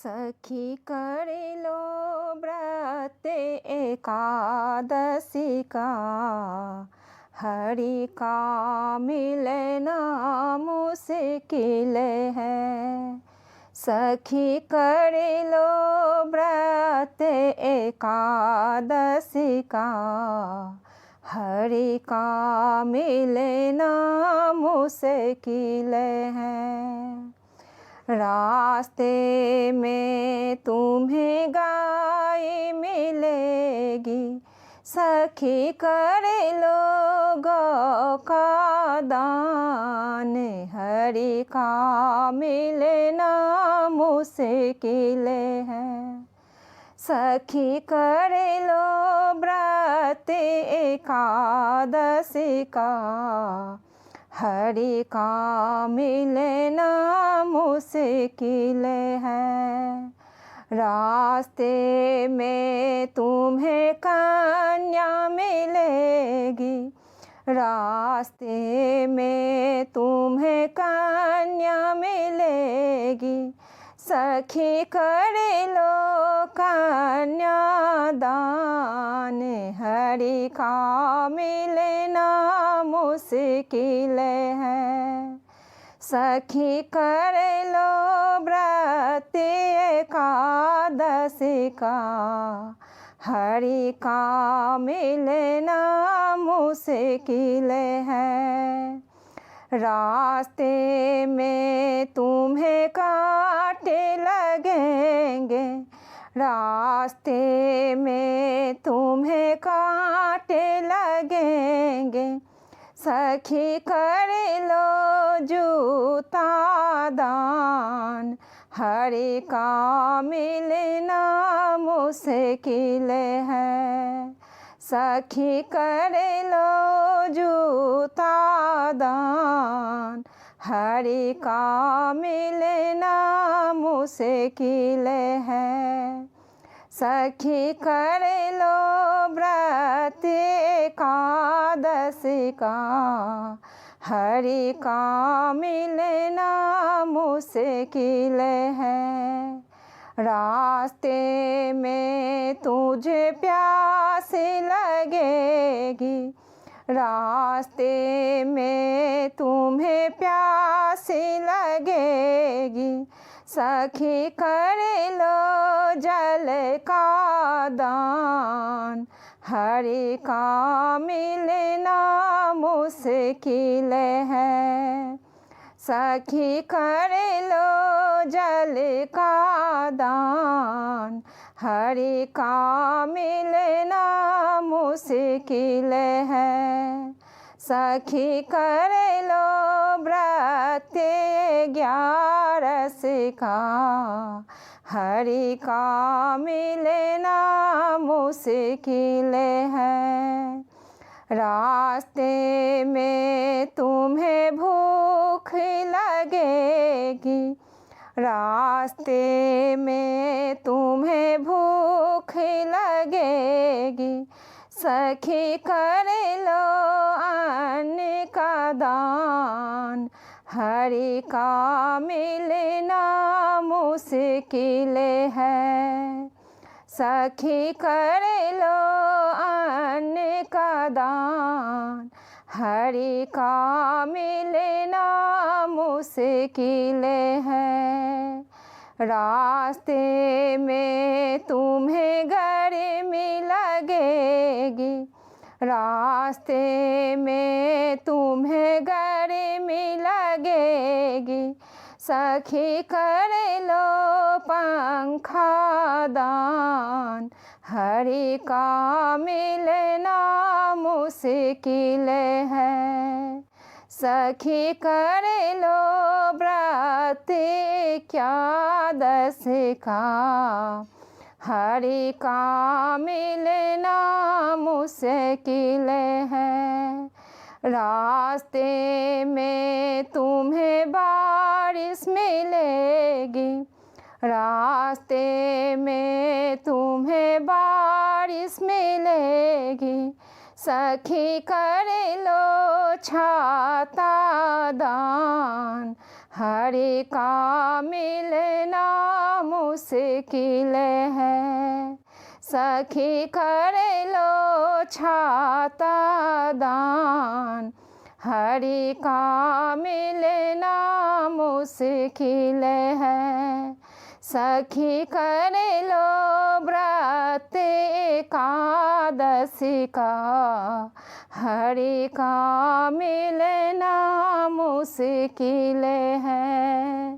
सखी करिलो व्रत एकादशी का, हरि का मिलना मुश्किल है। सखी करिलो व्रत एकादशी का, हरि का मिलना मुश्किल है। रास्ते में तुम्हें गाय मिलेगी, सखी कर लो गौ का दान, हरि का मिलना मुश्किल है। सखी कर लो व्रत एकादशी का, हरि का मिलना मुश्किल है। रास्ते में तुम्हें कन्या मिलेगी, रास्ते में तुम्हें कन्या मिलेगी, सखी कर लो कन्यादान, हरि का मिलना मुश्किल है। सखी कर लो व्रत एकादशी का, हरि का मिलना मुश्किल है। रास्ते में तुम्हें कांटे लगेंगे, रास्ते में तुम्हें कांटे लगेंगे, सखी कर लो जूता दान, हरि का मिलना मुश्किल है। सखी कर लो जूता दान, हरि का मिलना मुश्किल है। सखी कर लो व्रत एकादशी का, हरि का मिलना मुश्किल है। रास्ते में तुझे प्यास लगेगी, रास्ते में तुम्हें प्यास लगेगी, सखी कर लो जल का दान, हरि का मिलना मुश्किल है। सखी कर लो जल का दान, हरि का मिलना मुश्किल है। सखी कर लो व्रत ग्यारस का, हरि का मिलना मुश्किल है। रास्ते में तुम्हें भूख लगेगी, रास्ते में तुम्हें भूख लगेगी, सखी कर लो अन्न का दान, हरि का मिलना मुश्किल है। सखी कर लो अन्न का दान, हरि का मिलना मुश्किल है। रास्ते में तुम्हें गर्मी लगेगी, रास्ते में तुम्हें गर्मी लगेगी, सखी कर लो पंखा दान, हरि का मिलना मुश्किल है। सखी कर लो व्रत एकादशी का, हरि का मिलना मुश्किल है। रास्ते में तुम्हें बारिश मिलेगी, रास्ते में तुम्हें बारिश मिलेगी, सखी कर लो छाता दान, हरि का मिलना मुश्किल है। सखी कर लो छाता दान, हरि का मिलना मुश्किल है। सखी कर लो व्रत एकादशी का, हरि का मिलना मुश्किल है।